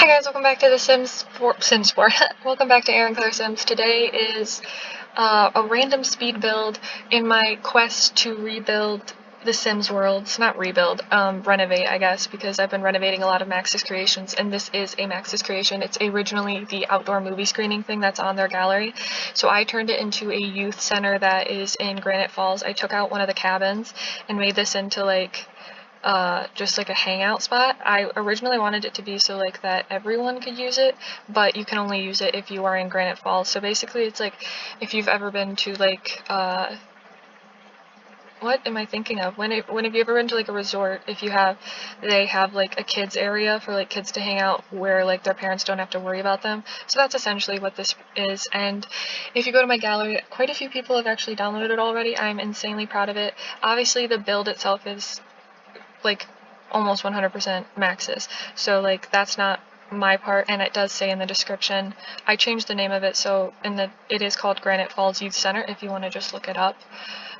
Hi guys, welcome back to the Sims 4. Welcome back to Aaron Claire Sims. Today is a random speed build in my quest to rebuild the Sims worlds. Not rebuild, renovate, I guess, because I've been renovating a lot of Maxis creations, and this is a Maxis creation. It's originally the outdoor movie screening thing that's on their gallery, so I turned it into a youth center that is in Granite Falls. I took out one of the cabins and made this into like just like a hangout spot. I originally wanted it to be so like that everyone could use it, but you can only use it if you are in Granite Falls. So basically it's like if you've ever been to like what am I thinking of? When have you ever been to like a resort? They have like a kids area for like kids to hang out where like their parents don't have to worry about them. So that's essentially what this is. And if you go to my gallery, quite a few people have actually downloaded it already. I'm insanely proud of it. Obviously the build itself is like almost 100% maxis, so like that's not my part, and it does say in the description. I changed the name of it, so it is called Granite Falls Youth Center if you want to just look it up.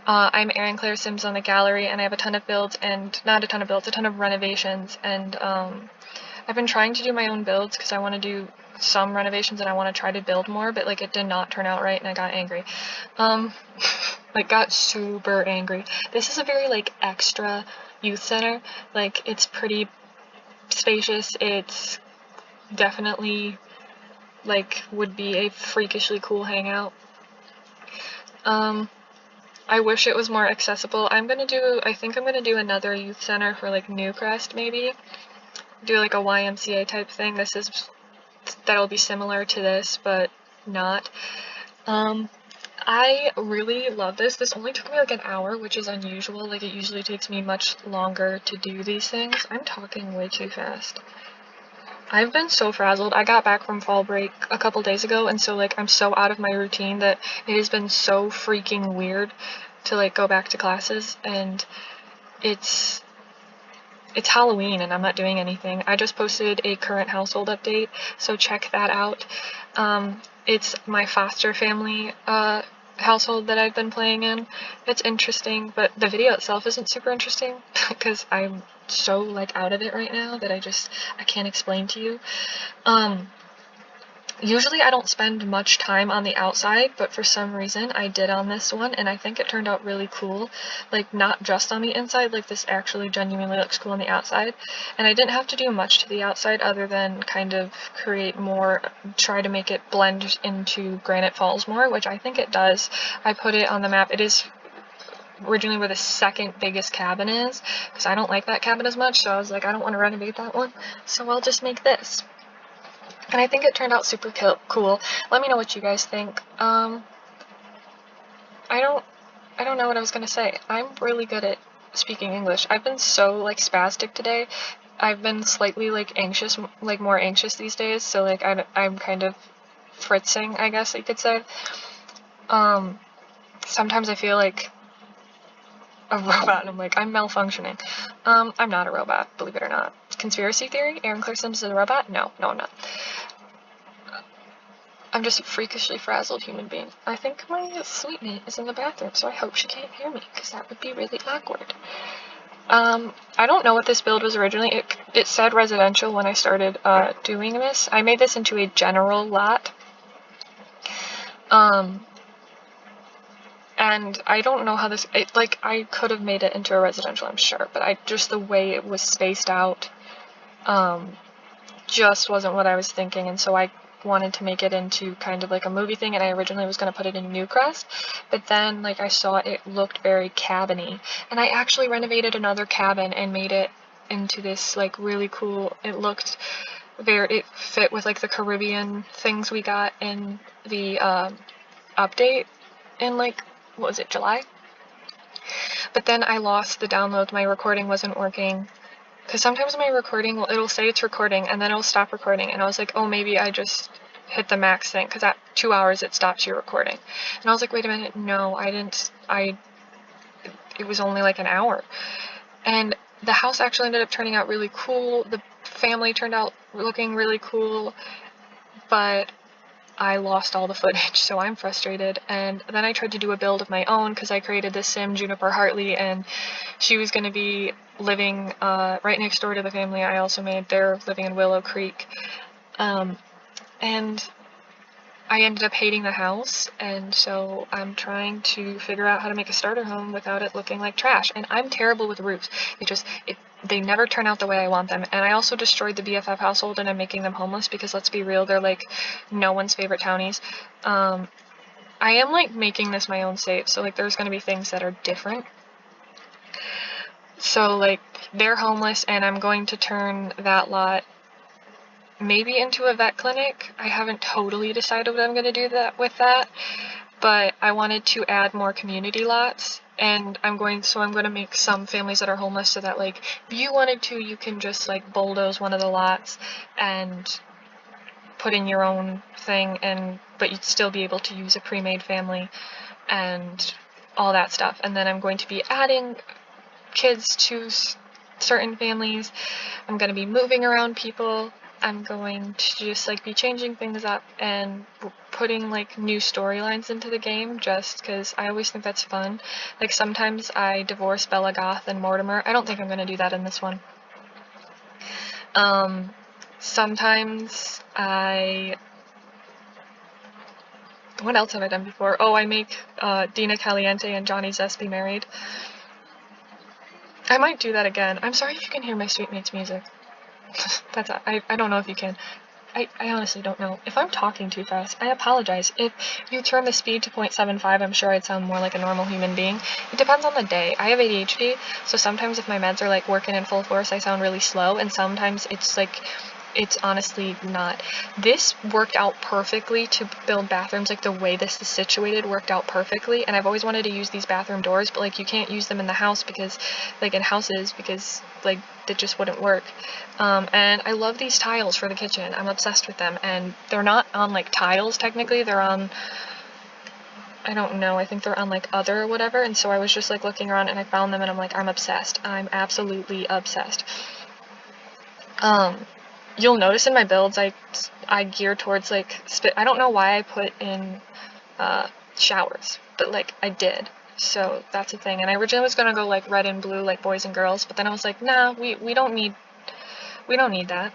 I'm Aaron Claire Sims on the gallery, and I have a ton of builds, and not a ton of builds, a ton of renovations, and I've been trying to do my own builds because I want to do some renovations and I want to try to build more, but like it did not turn out right and I got angry. Like got super angry. This is a very like extra youth center. Like it's pretty spacious. It's definitely like would be a freakishly cool hangout. I wish it was more accessible. I think I'm gonna do another youth center for like Newcrest, maybe. Do like a YMCA type thing. That'll be similar to this, but not. I really love this. This only took me like an hour, which is unusual. Like it usually takes me much longer to do these things. I'm talking way too fast. I've been so frazzled. I got back from fall break a couple days ago, and so like I'm so out of my routine that it has been so freaking weird to like go back to classes, and it's Halloween and I'm not doing anything. I just posted a current household update, so check that out. It's my foster family household that I've been playing in. It's interesting, but the video itself isn't super interesting because I'm so like out of it right now that I can't explain to you. Usually I don't spend much time on the outside, but for some reason I did on this one, and I think it turned out really cool. Like, not just on the inside, like this actually genuinely looks cool on the outside. And I didn't have to do much to the outside other than kind of create more, try to make it blend into Granite Falls more, which I think it does. I put it on the map. It is originally where the second biggest cabin is, because I don't like that cabin as much, so I was like, I don't want to renovate that one, so I'll just make this. And I think it turned out super cool. Let me know what you guys think. I don't know what I was gonna say. I'm really good at speaking English. I've been so like spastic today. I've been slightly like anxious, like more anxious these days. So like I'm kind of fritzing, I guess you could say. Sometimes I feel like a robot, and I'm like, I'm malfunctioning. I'm not a robot, believe it or not. Conspiracy theory? Aaron Claire Sims is a robot? No, I'm not. I'm just a freakishly frazzled human being. I think my sweetmate is in the bathroom, so I hope she can't hear me, because that would be really awkward. I don't know what this build was originally. It said residential when I started doing this. I made this into a general lot. And I don't know how I could have made it into a residential, I'm sure, but just the way it was spaced out, just wasn't what I was thinking, and so I wanted to make it into kind of like a movie thing, and I originally was going to put it in Newcrest, but then like I saw it looked very cabin-y, and I actually renovated another cabin and made it into this like really cool, it fit with like the Caribbean things we got in the update in like, what was it, July? But then I lost the download, my recording wasn't working, because sometimes my recording, it'll say it's recording and then it'll stop recording, and I was like, oh, maybe I just hit the max thing, because at 2 hours it stops your recording. And I was like, wait a minute, no, it was only like an hour. And the house actually ended up turning out really cool, the family turned out looking really cool, but I lost all the footage, so I'm frustrated. And then I tried to do a build of my own because I created this sim, Juniper Hartley, and she was going to be living right next door to the family I also made. They're living in Willow Creek, And I ended up hating the house, and so I'm trying to figure out how to make a starter home without it looking like trash. And I'm terrible with roofs. They never turn out the way I want them. And I also destroyed the BFF household, and I'm making them homeless because, let's be real, they're like no one's favorite townies. I am like making this my own save, so like there's gonna be things that are different. So like they're homeless, and I'm going to turn that lot maybe into a vet clinic. I haven't totally decided what I'm going to do with that, but I wanted to add more community lots, and I'm going to make some families that are homeless so that like if you wanted to, you can just like bulldoze one of the lots and put in your own thing, but you'd still be able to use a pre-made family and all that stuff. And then I'm going to be adding kids to certain families. I'm going to be moving around people. I'm going to just like be changing things up and putting like new storylines into the game, just because I always think that's fun. Like sometimes I divorce Bella Goth and Mortimer. I don't think I'm going to do that in this one. Sometimes what else have I done before? Oh, I make Dina Caliente and Johnny Zest be married. I might do that again. I'm sorry if you can hear my Sweet Mates music. I don't know if you can. I honestly don't know. If I'm talking too fast, I apologize. If you turn the speed to 0.75, I'm sure I'd sound more like a normal human being. It depends on the day. I have ADHD, so sometimes if my meds are like working in full force, I sound really slow, and sometimes it's honestly not. This worked out perfectly to build bathrooms. Like the way this is situated worked out perfectly, and I've always wanted to use these bathroom doors, but like you can't use them in the house because like that just wouldn't work. And I love these tiles for the kitchen. I'm obsessed with them, and they're not on like tiles technically, they're on, I don't know, I think they're on like other or whatever. And so I was just like looking around and I found them, and I'm like, I'm obsessed. I'm absolutely obsessed. You'll notice in my builds I gear towards like I don't know why I put in showers, but like I did. So that's a thing. And I originally was gonna go like red and blue like boys and girls, but then I was like, nah, we don't need that.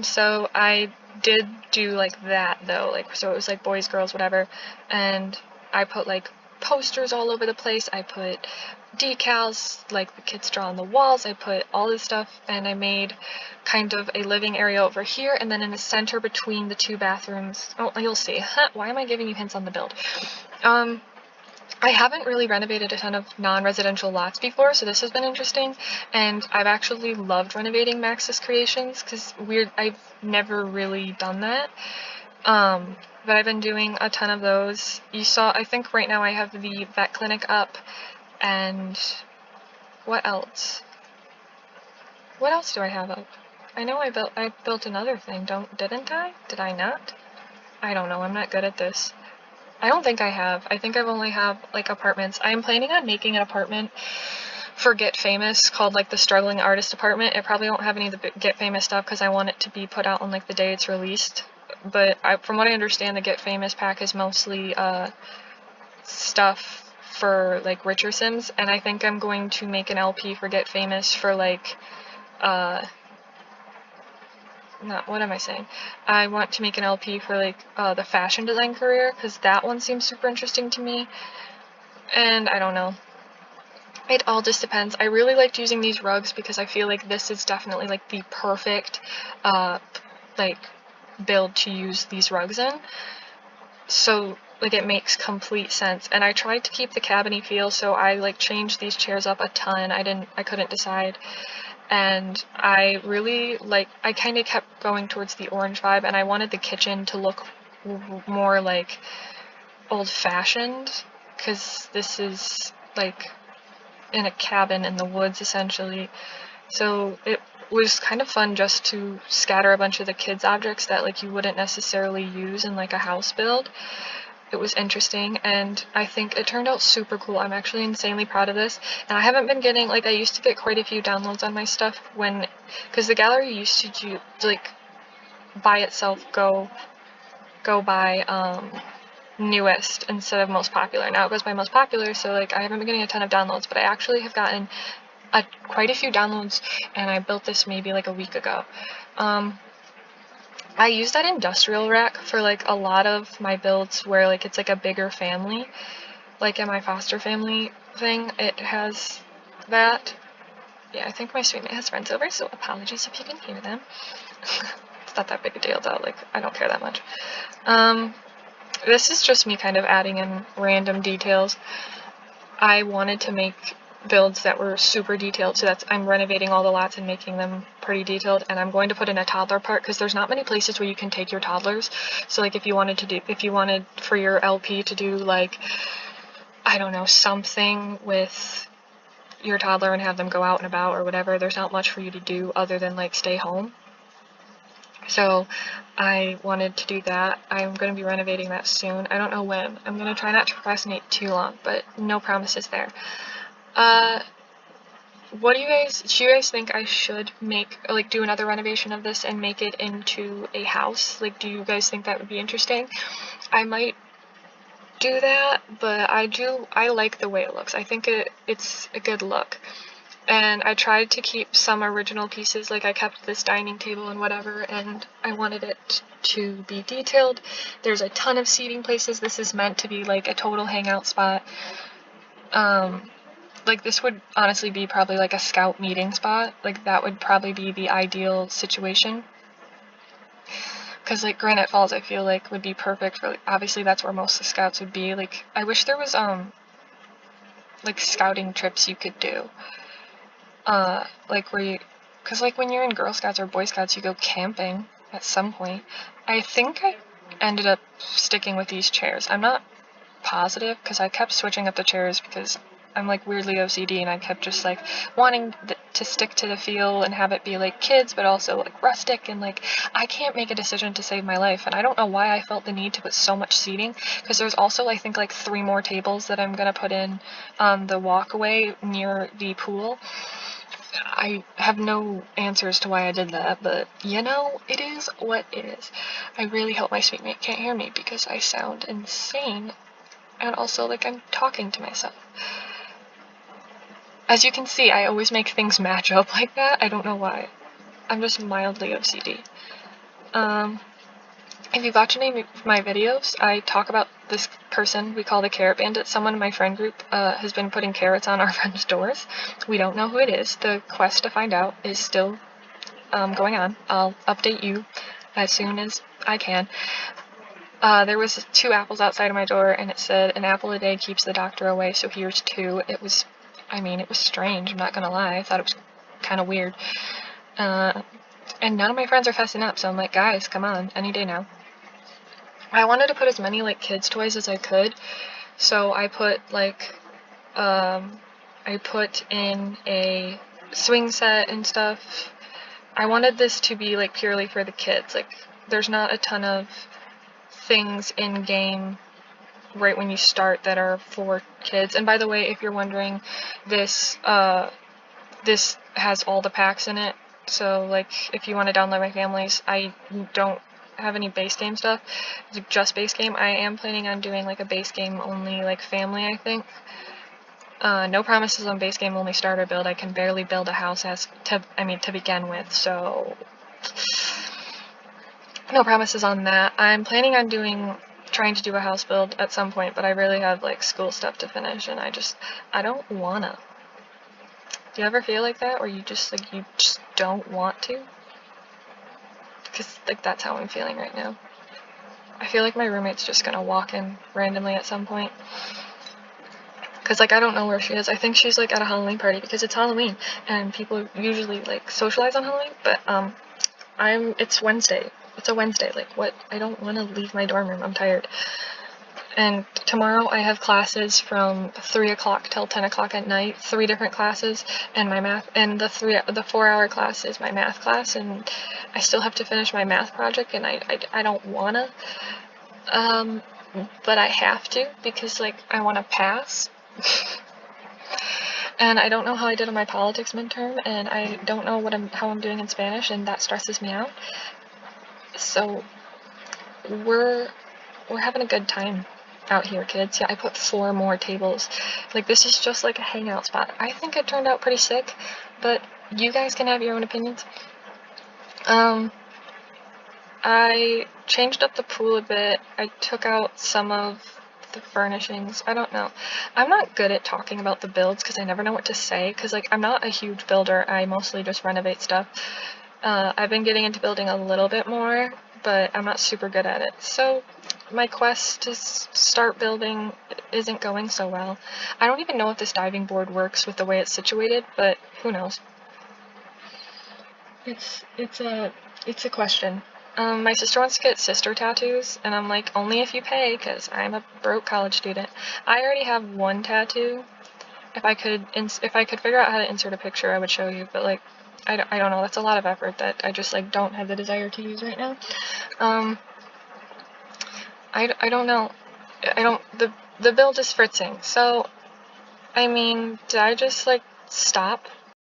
So I did do like that though, like so it was like boys, girls, whatever, and I put like posters all over the place. I put decals like the kids draw on the walls. I put all this stuff, and I made kind of a living area over here, and then in the center between the two bathrooms. Oh, you'll see. Why am I giving you hints on the build? I haven't really renovated a ton of non-residential lots before, so this has been interesting, and I've actually loved renovating Maxis creations because I've never really done that. But I've been doing a ton of those. You saw, I think right now I have the vet clinic up, and what else? What else do I have up? I know I built another thing, didn't I? Did I not? I don't know, I'm not good at this. I don't think I have. I think I've only have like apartments. I'm planning on making an apartment for Get Famous called like the Struggling Artist Apartment. It probably won't have any of the Get Famous stuff because I want it to be put out on like the day it's released. But from what I understand, the Get Famous pack is mostly stuff for like richer Sims, and I think I'm going to make an LP for Get Famous for like what am I saying? I want to make an LP for like the fashion design career, because that one seems super interesting to me, and I don't know. It all just depends. I really liked using these rugs because I feel like this is definitely like the perfect like build to use these rugs in. So like it makes complete sense. And I tried to keep the cabiny feel, so I like changed these chairs up a ton. I couldn't decide. And I really I kind of kept going towards the orange vibe, and I wanted the kitchen to look more like old-fashioned, because this is like in a cabin in the woods essentially. So it was kind of fun just to scatter a bunch of the kids' objects that like you wouldn't necessarily use in like a house build. It was interesting, and I think it turned out super cool. I'm actually insanely proud of this, and I haven't been getting, like, I used to get quite a few downloads on my stuff because the gallery used to do, like, by itself go by, newest instead of most popular. Now it goes by most popular, so, like, I haven't been getting a ton of downloads, but I actually have gotten quite a few downloads, and I built this maybe, like, a week ago. I use that industrial rack for like a lot of my builds where like it's like a bigger family. Like in my foster family thing, it has that. Yeah, I think my suite mate has friends over, so apologies if you can hear them. It's not that big a deal though, like I don't care that much. This is just me kind of adding in random details. I wanted to make builds that were super detailed, so I'm renovating all the lots and making them pretty detailed, and I'm going to put in a toddler part because there's not many places where you can take your toddlers. So like if you wanted for your LP to do like, I don't know, something with your toddler and have them go out and about or whatever, there's not much for you to do other than like stay home. So I wanted to do that. I'm going to be renovating that soon. I don't know when. I'm going to try not to procrastinate too long, but no promises there. Do you guys think I should do another renovation of this and make it into a house? Like, do you guys think that would be interesting? I might do that, but I like the way it looks. I think it's a good look. And I tried to keep some original pieces, like I kept this dining table and whatever, and I wanted it to be detailed. There's a ton of seating places. This is meant to be like a total hangout spot. Like this would honestly be probably like a scout meeting spot. Like that would probably be the ideal situation. Because like Granite Falls, I feel like would be perfect for, like, obviously that's where most of the scouts would be. Like I wish there was like scouting trips you could do. Because like when you're in Girl Scouts or Boy Scouts, you go camping at some point. I think I ended up sticking with these chairs. I'm not positive because I kept switching up the chairs because I'm like weirdly OCD and I kept just like wanting to stick to the feel and have it be like kids but also like rustic, and like I can't make a decision to save my life, and I don't know why I felt the need to put so much seating because there's also I think like 3 more tables that I'm gonna put in on the walkway near the pool. I have no answers to why I did that, but you know, it is what it is. I really hope my suite mate can't hear me because I sound insane and also like I'm talking to myself. As you can see, I always make things match up like that. I don't know why. I'm just mildly OCD. If you've watched any of my videos, I talk about this person we call the Carrot Bandit. Someone in my friend group has been putting carrots on our friends' doors. We don't know who it is. The quest to find out is still going on. I'll update you as soon as I can. There was 2 apples outside of my door, and it said, "An apple a day keeps the doctor away, so here's 2. It was strange, I'm not gonna lie. I thought it was kind of weird. And none of my friends are fessing up, so I'm like, guys, come on, any day now. I wanted to put as many, like, kids' toys as I could, so I put, like, I put in a swing set and stuff. I wanted this to be, like, purely for the kids. Like, there's not a ton of things in-game right when you start that are for kids. And by the way, if you're wondering, this has all the packs in it. So like if you want to download my family's, I don't have any base game stuff, just base game. I am planning on doing like a base game only like family, I think. No promises on base game only starter build. I can barely build a house to begin with, so no promises on that. I'm planning on trying to do a house build at some point, but I really have like school stuff to finish, and I don't wanna. Do you ever feel like that, where you just don't want to? Because like that's how I'm feeling right now. I feel like my roommate's just gonna walk in randomly at some point. Because like I don't know where she is. I think she's like at a Halloween party because it's Halloween and people usually like socialize on Halloween, but it's Wednesday. It's a Wednesday, like what? I don't want to leave my dorm room, I'm tired. And tomorrow I have classes from 3 o'clock till 10 o'clock at night, 3 different classes, and my math, and the 4-hour class is my math class, and I still have to finish my math project, and I don't wanna, but I have to, because like I wanna pass. And I don't know how I did on my politics midterm, and I don't know how I'm doing in Spanish, and that stresses me out. So we're having a good time out here, kids. Yeah, I put 4 more tables. Like this is just like a hangout spot. I think it turned out pretty sick, but you guys can have your own opinions. I changed up the pool a bit. I took out some of the furnishings. I don't know. I'm not good at talking about the builds because I never know what to say, because like I'm not a huge builder. I mostly just renovate stuff. I've been getting into building a little bit more, but I'm not super good at it. So my quest to start building isn't going so well. I don't even know if this diving board works with the way it's situated, but who knows? It's a question. My sister wants to get sister tattoos, and I'm like, only if you pay, because I'm a broke college student. I already have one tattoo. If I could figure out how to insert a picture, I would show you, but like, I don't know, that's a lot of effort that I just like don't have the desire to use right now. I don't know. The build is fritzing, so I mean, did I just like stop